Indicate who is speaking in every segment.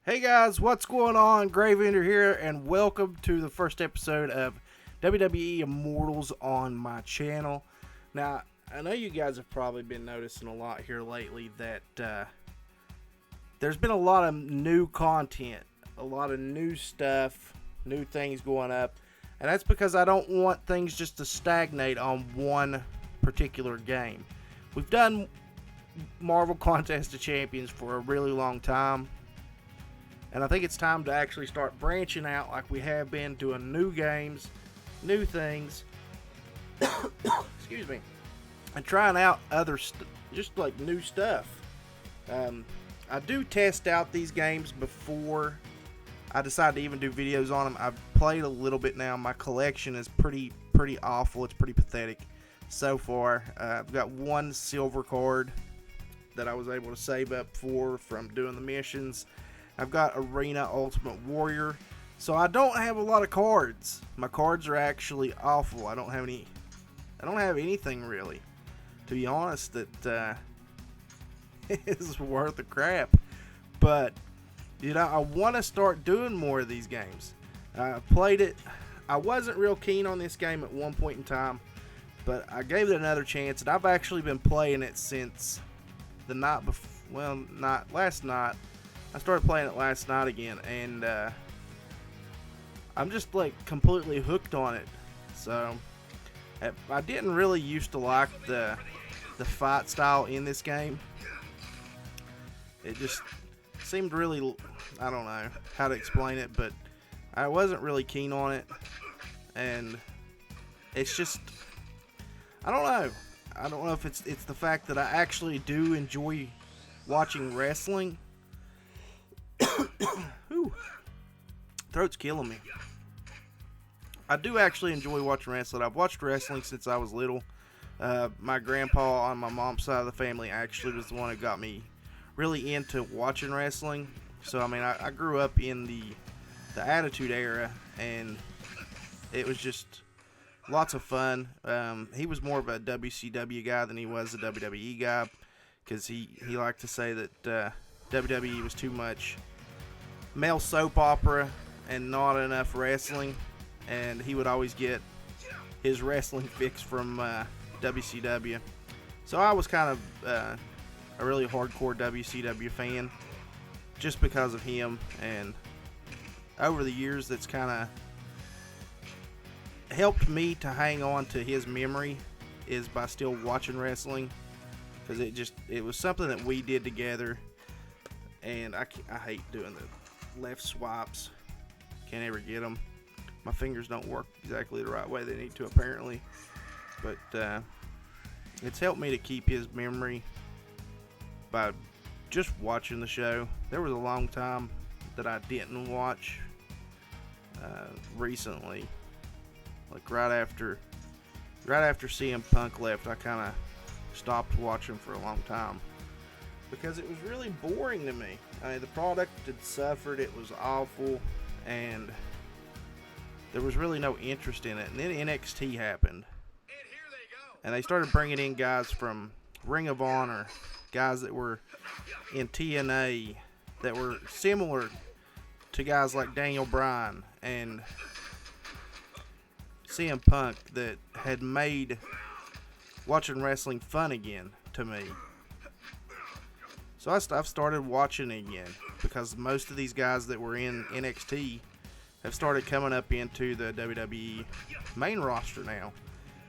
Speaker 1: Hey guys, what's going on? Gravender here, and welcome to the first episode of WWE Immortals on my channel. Now, I know you guys have probably been noticing a lot here lately that there's been a lot of new content, a lot of new stuff, new things going up, and that's because I don't want things just to stagnate on one particular game. We've done Marvel Contest of Champions for a really long time. And I think it's time to actually start branching out like we have been, doing new games, new things, excuse me, and trying out other just like new stuff. I do test out these games before I decide to even do videos on them. I've played a little bit now. My collection is pretty awful. It's pretty pathetic so far. I've got one silver card that I was able to save up for from doing the missions. I've got Arena Ultimate Warrior, so I don't have a lot of cards. My cards are actually awful. I don't have anything really, to be honest, that is worth a crap. But you know, I want to start doing more of these games. I played it. I wasn't real keen on this game at one point in time, but I gave it another chance, and I've actually been playing it since the night before. Well, not last night. I started playing it last night again, and I'm just like completely hooked on it. So I didn't really used to like the fight style in this game. It just seemed really, I don't know how to explain it, but I wasn't really keen on it, and it's just, I don't know if it's the fact that I actually do enjoy watching wrestling. Whew. Throat's killing me. I do actually enjoy watching wrestling. I've watched wrestling since I was little. My grandpa on my mom's side of the family actually was the one who got me really into watching wrestling. So I mean, I grew up in the Attitude Era, and it was just lots of fun. He was more of a WCW guy than he was a WWE guy, because he liked to say that WWE was too much male soap opera and not enough wrestling, and he would always get his wrestling fix from WCW. So I was kind of a really hardcore WCW fan just because of him, and over the years that's kind of helped me to hang on to his memory is by still watching wrestling, because it was something that we did together. And I hate doing the left swipes. Can't ever get them. My fingers don't work exactly the right way they need to, apparently. But it's helped me to keep his memory by just watching the show. There was a long time that I didn't watch recently. Like right after CM Punk left, I kind of stopped watching for a long time, because it was really boring to me. I mean, the product had suffered, it was awful, and there was really no interest in it. And then NXT happened, and they started bringing in guys from Ring of Honor, guys that were in TNA, that were similar to guys like Daniel Bryan and CM Punk, that had made watching wrestling fun again to me. So I've started watching again, because most of these guys that were in NXT have started coming up into the WWE main roster now.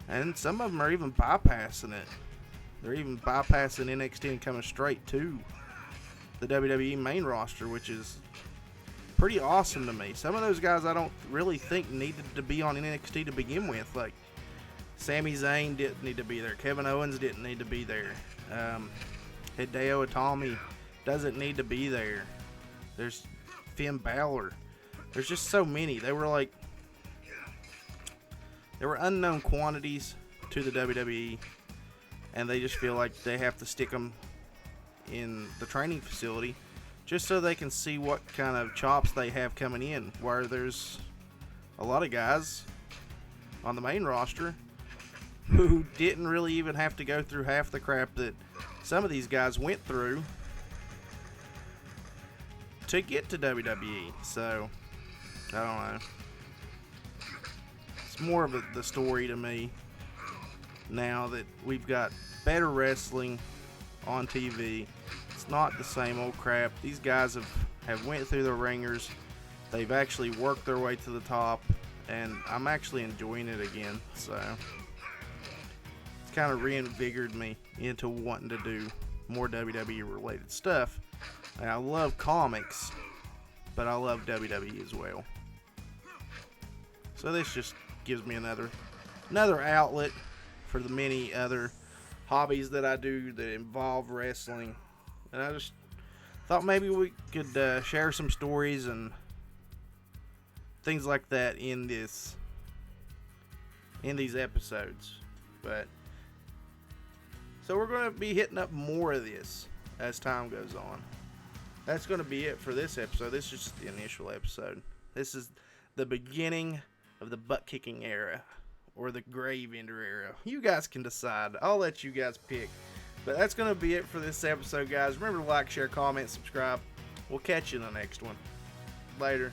Speaker 1: And some of them are even bypassing it. They're even bypassing NXT and coming straight to the WWE main roster, which is pretty awesome to me. Some of those guys I don't really think needed to be on NXT to begin with. Like Sami Zayn didn't need to be there. Kevin Owens didn't need to be there. Hideo Itami doesn't need to be there. There's Finn Balor. There's just so many. They were unknown quantities to the WWE, and they just feel like they have to stick them in the training facility just so they can see what kind of chops they have coming in, where there's a lot of guys on the main roster who didn't really even have to go through half the crap that some of these guys went through to get to WWE. So I don't know. It's more of the story to me now that we've got better wrestling on TV. It's not the same old crap. These guys have went through the ringers. They've actually worked their way to the top, and I'm actually enjoying it again. So it's kind of reinvigorated me into wanting to do more WWE related stuff. And I love comics, but I love WWE as well. So this just gives me another outlet for the many other hobbies that I do that involve wrestling. And I just thought maybe we could share some stories and things like that in these episodes. But so we're going to be hitting up more of this as time goes on. That's going to be it for this episode. This is just the initial episode. This is the beginning of the butt kicking era, or the grave ender era. You guys can decide. I'll let you guys pick. But that's going to be it for this episode, guys. Remember to like, share, comment, subscribe. We'll catch you in the next one. Later.